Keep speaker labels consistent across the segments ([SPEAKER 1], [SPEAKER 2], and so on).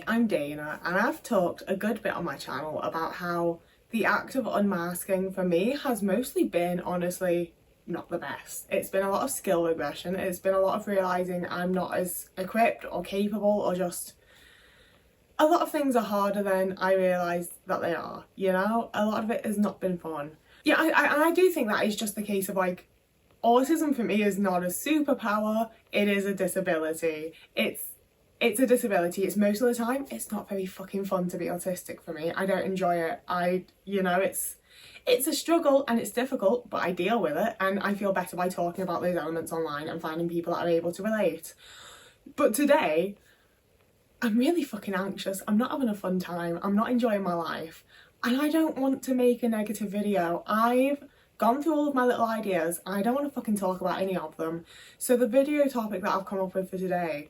[SPEAKER 1] I'm Dana, and I've talked a good bit on my channel about how the act of unmasking for me has mostly been, honestly, not the best. It's been a lot of skill regression, it's been a lot of realising I'm not as equipped or capable, or just a lot of things are harder than I realised that they are, you know? A lot of it has not been fun. Yeah, I do think that is just the case of like, autism for me is not a superpower, it is a disability. It's a disability. It's most of the time, it's not very fucking fun to be autistic for me. I don't enjoy it. It's a struggle and it's difficult, but I deal with it and I feel better by talking about those elements online and finding people that are able to relate. But today, I'm really fucking anxious. I'm not having a fun time. I'm not enjoying my life. And I don't want to make a negative video. I've gone through all of my little ideas and I don't want to fucking talk about any of them. So the video topic that I've come up with for today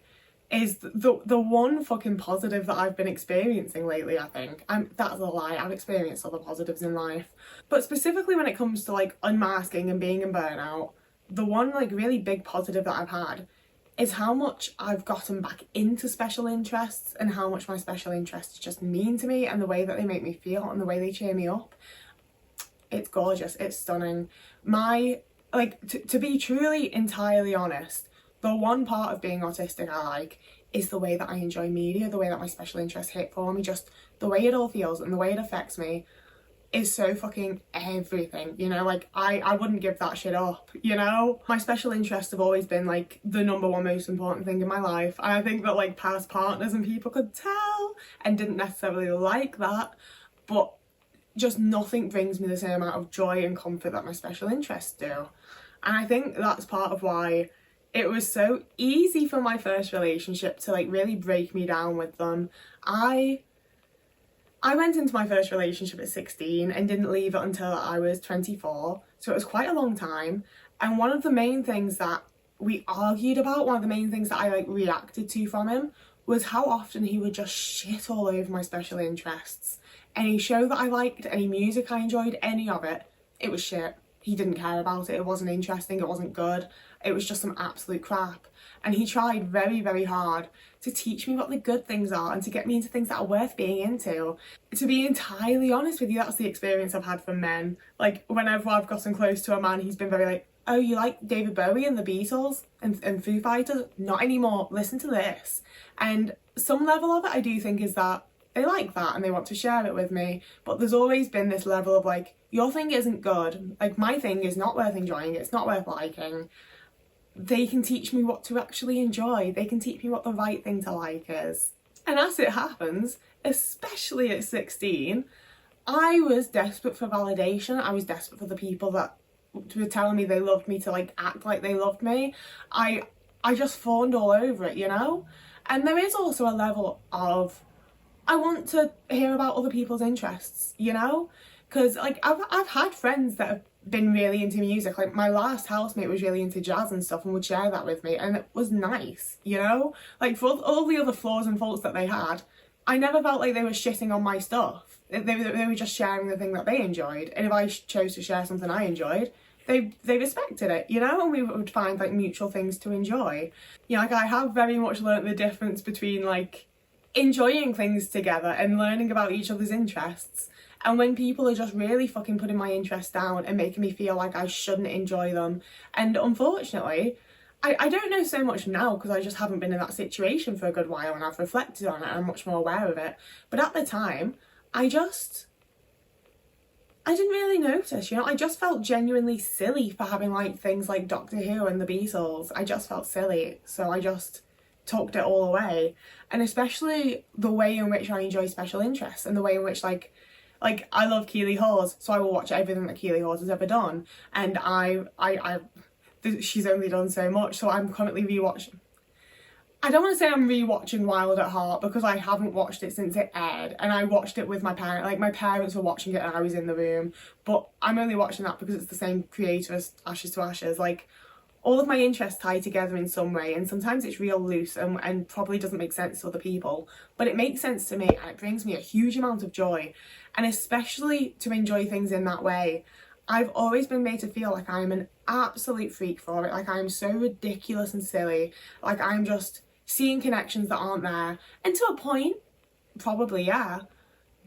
[SPEAKER 1] is the one fucking positive that I've been experiencing lately, I think. That's a lie, I've experienced other positives in life. But specifically when it comes to like unmasking and being in burnout, the one like really big positive that I've had is how much I've gotten back into special interests and how much my special interests just mean to me and the way that they make me feel and the way they cheer me up. It's gorgeous, it's stunning. To be truly entirely honest, the one part of being autistic I like is the way that I enjoy media, the way that my special interests hit for me, just the way it all feels and the way it affects me is so fucking everything, you know? Like, I wouldn't give that shit up, you know? My special interests have always been like the number one most important thing in my life, and I think that like past partners and people could tell and didn't necessarily like that, but just nothing brings me the same amount of joy and comfort that my special interests do. And I think that's part of why it was so easy for my first relationship to like really break me down with them. I went into my first relationship at 16 and didn't leave it until I was 24, so it was quite a long time. And one of the main things that we argued about, one of the main things that I like reacted to from him, was how often he would just shit all over my special interests. Any show that I liked, any music I enjoyed, any of it, it was shit. He didn't care about it, it wasn't interesting, it wasn't good, it was just some absolute crap. And he tried very, very hard to teach me what the good things are and to get me into things that are worth being into. To be entirely honest with you, that's the experience I've had from men. Like, whenever I've gotten close to a man, he's been very like, oh, you like David Bowie and the Beatles and Foo Fighters? Not anymore, listen to this. And some level of it I do think is that they like that and they want to share it with me, but there's always been this level of like, your thing isn't good, like my thing is not worth enjoying, it's not worth liking. They can teach me what to actually enjoy, they can teach me what the right thing to like is. And as it happens, especially at 16, I was desperate for validation. I was desperate for the people that were telling me they loved me to like act like they loved me. I just fawned all over it, you know? And there is also a level of, I want to hear about other people's interests, you know? Because like I've had friends that have been really into music. Like my last housemate was really into jazz and stuff and would share that with me, and it was nice, you know? Like for all the other flaws and faults that they had, I never felt like they were shitting on my stuff. They were just sharing the thing that they enjoyed, and if I chose to share something I enjoyed, they respected it, you know? And we would find like mutual things to enjoy. You know, like I have very much learnt the difference between like enjoying things together and learning about each other's interests, and when people are just really fucking putting my interests down and making me feel like I shouldn't enjoy them. And unfortunately, I don't know so much now because I just haven't been in that situation for a good while and I've reflected on it and I'm much more aware of it. But at the time, I didn't really notice, you know? I just felt genuinely silly for having like things like Doctor Who and the Beatles. I just felt silly, so I just tucked it all away. And especially the way in which I enjoy special interests and the way in which like I love Keeley Hawes, so I will watch everything that Keeley Hawes has ever done, and she's only done so much, so I'm currently rewatching. I don't want to say I'm rewatching Wild at Heart because I haven't watched it since it aired, and I watched it with my parents. Like my parents were watching it and I was in the room, but I'm only watching that because it's the same creator as Ashes to Ashes. Like, all of my interests tie together in some way, and sometimes it's real loose and probably doesn't make sense to other people, but it makes sense to me and it brings me a huge amount of joy. And especially to enjoy things in that way, I've always been made to feel like I'm an absolute freak for it, like I'm so ridiculous and silly, like I'm just seeing connections that aren't there. And to a point, probably, yeah.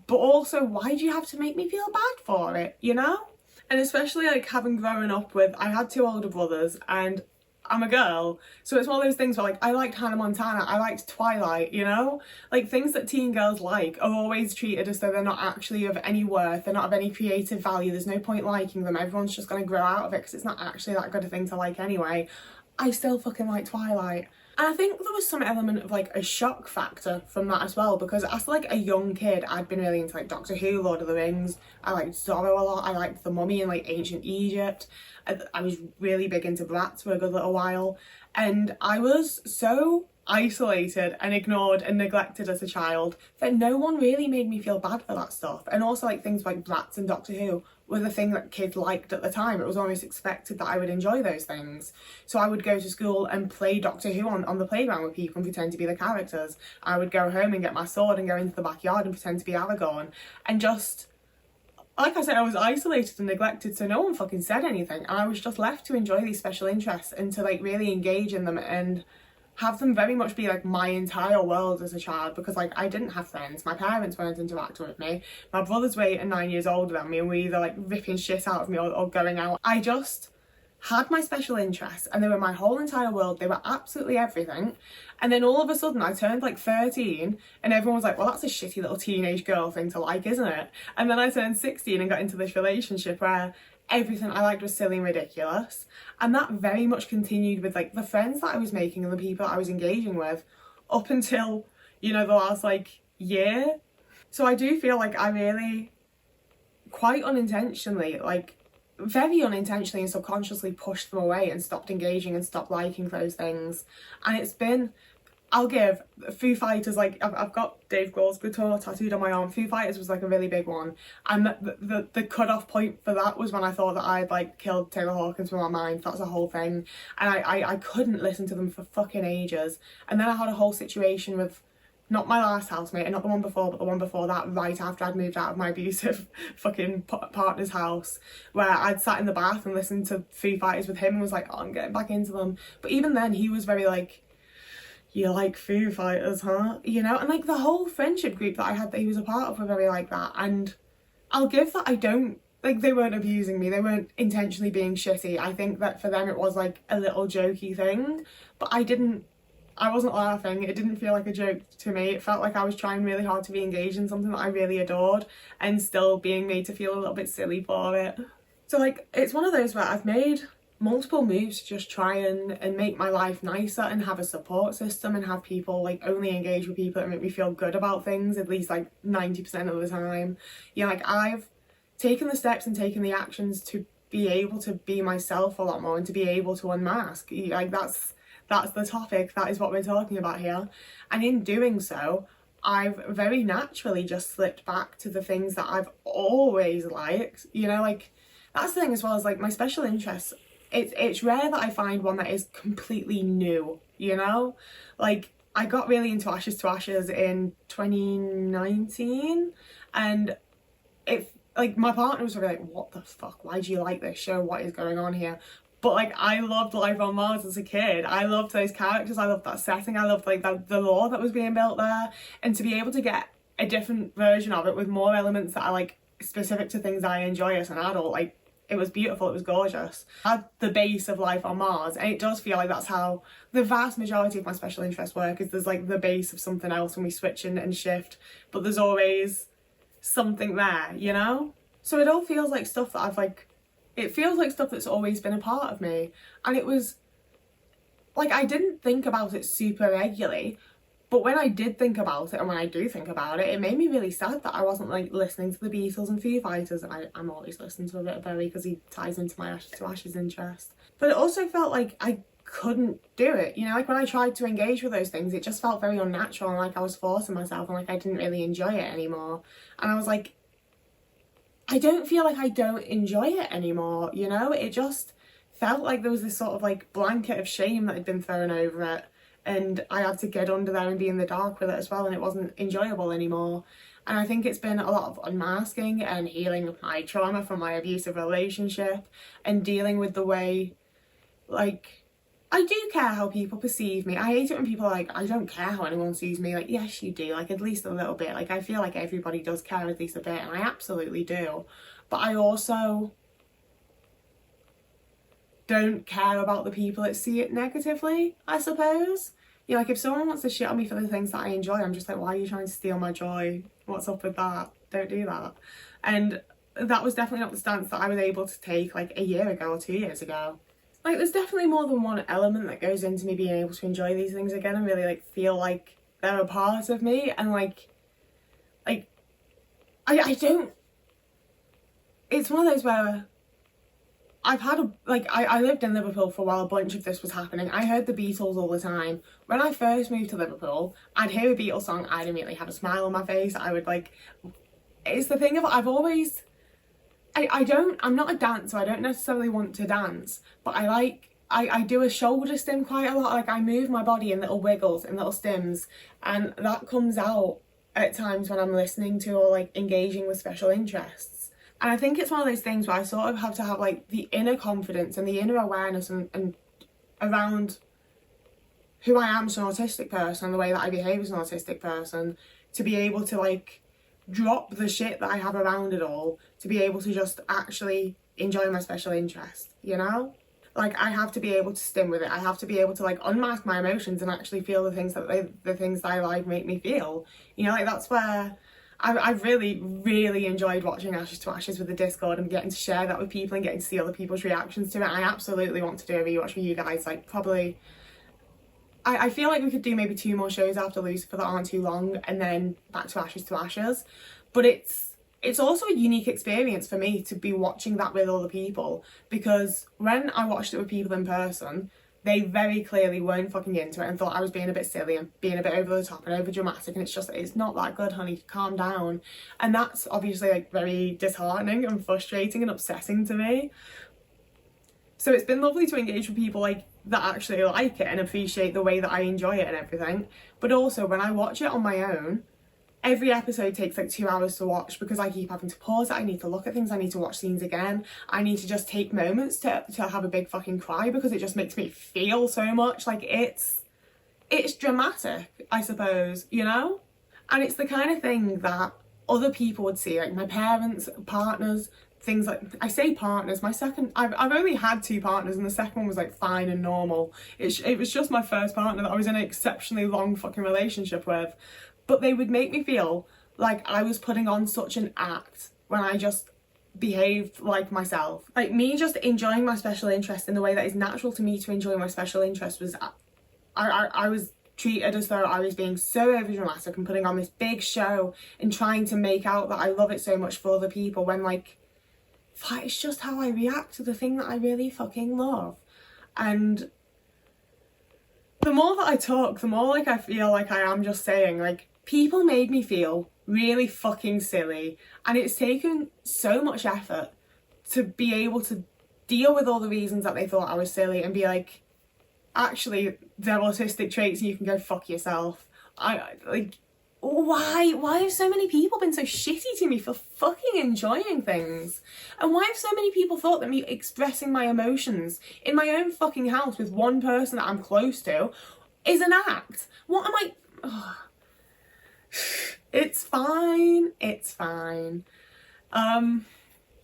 [SPEAKER 1] But also, why do you have to make me feel bad for it, you know? And especially like having grown up with, I had two older brothers and I'm a girl, so it's one of those things where like I liked Hannah Montana, I liked Twilight, you know? Like things that teen girls like are always treated as though they're not actually of any worth, they're not of any creative value, there's no point liking them, everyone's just gonna grow out of it because it's not actually that good a thing to like anyway. I still fucking like Twilight. And I think there was some element of like a shock factor from that as well, because as like a young kid I'd been really into like Doctor Who, Lord of the Rings, I liked Zorro a lot, I liked The Mummy and like ancient Egypt. I was really big into Bratz for a good little while, and I was so isolated and ignored and neglected as a child that no one really made me feel bad for that stuff. And also like things like Bratz and Doctor Who were the thing that kids liked at the time. It was almost expected that I would enjoy those things. So I would go to school and play Doctor Who on the playground with people and pretend to be the characters. I would go home and get my sword and go into the backyard and pretend to be Aragorn. And just, like I said, I was isolated and neglected, so no one fucking said anything. And I was just left to enjoy these special interests and to like really engage in them and have them very much be like my entire world as a child, because like I didn't have friends, my parents weren't interacting with me, my brothers were 8 and 9 years older than me and we either like ripping shit out of me or going out. I just had my special interests and they were my whole entire world, they were absolutely everything. And then all of a sudden I turned like 13 and everyone was like, well, that's a shitty little teenage girl thing to like, isn't it? And then I turned 16 and got into this relationship where everything I liked was silly and ridiculous. And that very much continued with like the friends that I was making and the people that I was engaging with up until, you know, the last like year. So I do feel like I really quite unintentionally, like very unintentionally and subconsciously pushed them away and stopped engaging and stopped liking those things. And it's been, I'll give Foo Fighters, like I've got Dave Grohl's guitar tattooed on my arm. Foo Fighters was like a really big one, and the cut-off point for that was when I thought that I'd like killed Taylor Hawkins from my mind. That's a whole thing, and I couldn't listen to them for fucking ages. And then I had a whole situation with not my last housemate and not the one before, but the one before that, right after I'd moved out of my abusive fucking partner's house, where I'd sat in the bath and listened to Foo Fighters with him and was like, oh, I'm getting back into them. But even then he was very like, you like Foo Fighters, huh? You know, and like the whole friendship group that I had that he was a part of were very like that. And I'll give that, I don't, like they weren't abusing me, they weren't intentionally being shitty. I think that for them it was like a little jokey thing, but I wasn't laughing, it didn't feel like a joke to me. It felt like I was trying really hard to be engaged in something that I really adored and still being made to feel a little bit silly for it. So like, it's one of those where I've made multiple moves to just try and make my life nicer and have a support system and have people like only engage with people that make me feel good about things at least like 90% of the time. Yeah, like I've taken the steps and taken the actions to be able to be myself a lot more and to be able to unmask. Like that's the topic, that is what we're talking about here. And in doing so, I've very naturally just slipped back to the things that I've always liked, you know, like that's the thing as well as like my special interests. It's rare that I find one that is completely new, you know? Like, I got really into Ashes to Ashes in 2019, and it, like, my partner was really like, what the fuck? Why do you like this show? What is going on here? But, like, I loved Life on Mars as a kid. I loved those characters. I loved that setting. I loved, like, the lore that was being built there. And to be able to get a different version of it with more elements that are, like, specific to things I enjoy as an adult, like, it was beautiful, it was gorgeous. I had the base of Life on Mars, and it does feel like that's how the vast majority of my special interest work is. There's like the base of something else when we switch and shift, but there's always something there, you know? So it all feels like stuff that I've like, it feels like stuff that's always been a part of me. And it was, like, I didn't think about it super regularly, but when I did think about it, and when I do think about it, it made me really sad that I wasn't like listening to the Beatles and Foo Fighters. I'm always listening to a bit of Bowie because he ties into my Ashes to Ashes interest. But it also felt like I couldn't do it, you know, like when I tried to engage with those things, it just felt very unnatural and like I was forcing myself and like I didn't really enjoy it anymore. And I was like, I don't feel like I don't enjoy it anymore, you know? It just felt like there was this sort of like blanket of shame that had been thrown over it. And I had to get under there and be in the dark with it as well, and it wasn't enjoyable anymore. And I think it's been a lot of unmasking and healing my trauma from my abusive relationship and dealing with the way, like, I do care how people perceive me. I hate it when people are like, I don't care how anyone sees me. Like, yes, you do. Like, at least a little bit. Like, I feel like everybody does care at least a bit, and I absolutely do. But I also don't care about the people that see it negatively, I suppose. You know, like, if someone wants to shit on me for the things that I enjoy, I'm just like, why are you trying to steal my joy? What's up with that? Don't do that. And that was definitely not the stance that I was able to take like a year ago or 2 years ago. Like, there's definitely more than one element that goes into me being able to enjoy these things again and really like feel like they're a part of me. And like I don't, it's one of those where I've had I lived in Liverpool for a while a bunch of this was happening. I heard the Beatles all the time. When I first moved to Liverpool, I'd hear a Beatles song, I'd immediately have a smile on my face. I would like, it's the thing of, I've always, I'm not a dancer, I don't necessarily want to dance, but I do a shoulder stim quite a lot. Like, I move my body in little wiggles and little stims, and that comes out at times when I'm listening to or like engaging with special interests. And I think it's one of those things where I sort of have to have like the inner confidence and the inner awareness and around who I am as an autistic person and the way that I behave as an autistic person, to be able to like drop the shit that I have around it all, to be able to just actually enjoy my special interest, you know? Like, I have to be able to stim with it. I have to be able to like unmask my emotions and actually feel the things that I like make me feel. You know, like, that's where I've really, really enjoyed watching Ashes to Ashes with the Discord and getting to share that with people and getting to see other people's reactions to it. I absolutely want to do a rewatch with you guys, like, probably. I feel like we could do maybe 2 more shows after Lucifer that aren't too long, and then back to Ashes. But it's also a unique experience for me to be watching that with other people, because when I watched it with people in person, they very clearly weren't fucking into it and thought I was being a bit silly and being a bit over the top and over dramatic, and it's just, it's not that good, honey, calm down. And that's obviously like very disheartening and frustrating and upsetting to me. So it's been lovely to engage with people like that actually like it and appreciate the way that I enjoy it and everything. But also, when I watch it on my own, every episode takes like 2 hours to watch, because I keep having to pause it, I need to look at things, I need to watch scenes again, I need to just take moments to have a big fucking cry, because it just makes me feel so much. Like, it's dramatic, I suppose, you know? And it's the kind of thing that other people would see, like my parents, partners, things like, I say partners, I've only had 2 partners, and the second one was like fine and normal. It was just my first partner that I was in an exceptionally long fucking relationship with. But they would make me feel like I was putting on such an act when I just behaved like myself. Like, me just enjoying my special interest in the way that is natural to me to enjoy my special interest was, I was treated as though I was being so overdramatic and putting on this big show and trying to make out that I love it so much for other people, when like, it's just how I react to the thing that I really fucking love. And the more that I talk, the more like I feel like I am just saying, like, people made me feel really fucking silly, and it's taken so much effort to be able to deal with all the reasons that they thought I was silly and be like, actually, they're autistic traits and you can go fuck yourself. Why have so many people been so shitty to me for fucking enjoying things? And why have so many people thought that me expressing my emotions in my own fucking house with one person that I'm close to is an act? What am I... Ugh. It's fine.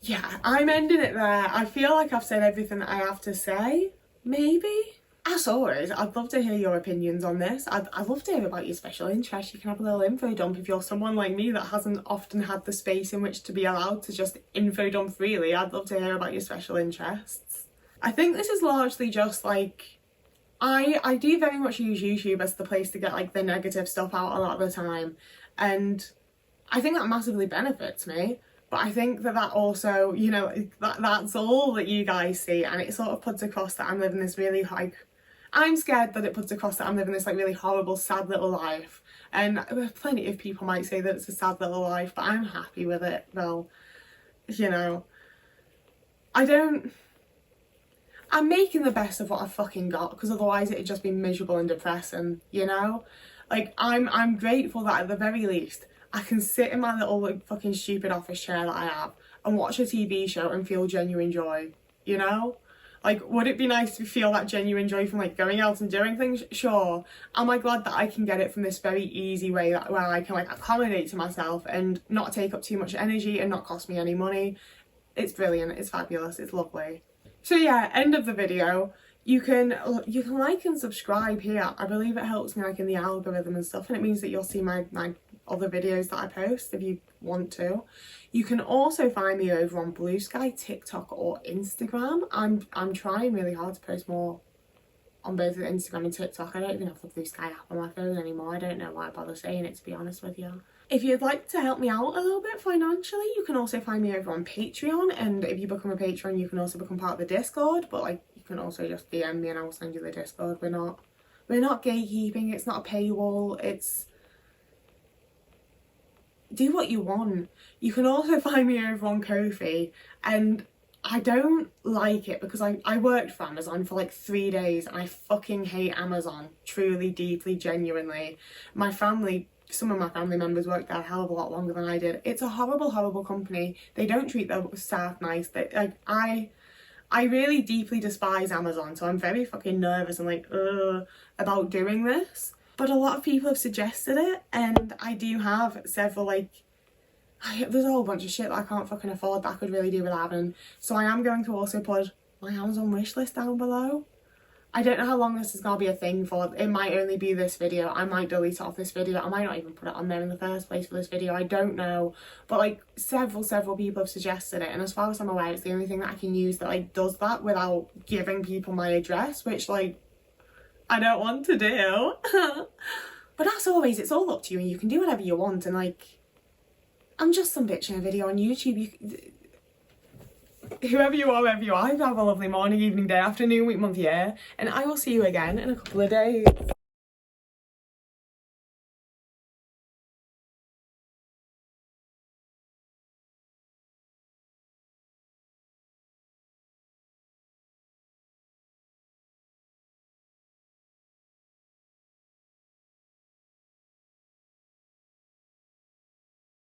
[SPEAKER 1] Yeah, I'm ending it there. I feel like I've said everything that I have to say, maybe? As always, I'd love to hear your opinions on this. I'd love to hear about your special interests. You can have a little info dump if you're someone like me that hasn't often had the space in which to be allowed to just info dump freely. I'd love to hear about your special interests. I think this is largely just like, I do very much use YouTube as the place to get like the negative stuff out a lot of the time, and I think that massively benefits me. But I think that also, you know, that's all that you guys see, and it sort of puts across that I'm living this really like, I'm scared that it puts across that I'm living this like really horrible, sad little life. And plenty of people might say that it's a sad little life, but I'm happy with it. Well, you know, I'm making the best of what I've fucking got, because otherwise it'd just be miserable and depressing, you know? Like, I'm grateful that at the very least I can sit in my little like fucking stupid office chair that I have and watch a TV show and feel genuine joy, you know? Like, would it be nice to feel that genuine joy from like going out and doing things? Sure. Am I glad that I can get it from this very easy way where I can like accommodate to myself and not take up too much energy and not cost me any money? It's brilliant, it's fabulous, it's lovely. So yeah, end of the video. You can like and subscribe here. I believe it helps me like in the algorithm and stuff, and it means that you'll see my other videos that I post if you want to. You can also find me over on Blue Sky, TikTok or Instagram. I'm trying really hard to post more on both Instagram and TikTok. I don't even have the Blue Sky app on my phone anymore. I don't know why I bother saying it, to be honest with you. If you'd like to help me out a little bit financially, you can also find me over on Patreon, and if you become a patron you can also become part of the Discord, but like you can also just DM me and I will send you the Discord. We're not gatekeeping, it's not a paywall, it's do what you want. You can also find me over on Ko-fi, and I don't like it because I worked for Amazon for like 3 days and I fucking hate Amazon, truly, deeply, genuinely. Some of my family members worked there a hell of a lot longer than I did. It's a horrible, horrible company. They don't treat their staff nice. I really deeply despise Amazon, so I'm very fucking nervous and like about doing this. But a lot of people have suggested it, and I do have several there's a whole bunch of shit that I can't fucking afford that I could really do with having. So I am going to also put my Amazon wish list down below. I don't know how long this is going to be a thing for. It might only be this video. I might delete it off this video. I might not even put it on there in the first place for this video. I don't know. But like several people have suggested it. And as far as I'm aware, it's the only thing that I can use that like does that without giving people my address, which like I don't want to do. But as always, it's all up to you and you can do whatever you want. And like, I'm just some bitch in a video on YouTube. Whoever you are, wherever you are, have a lovely morning, evening, day, afternoon, week, month, year, and I will see you again in a couple of days.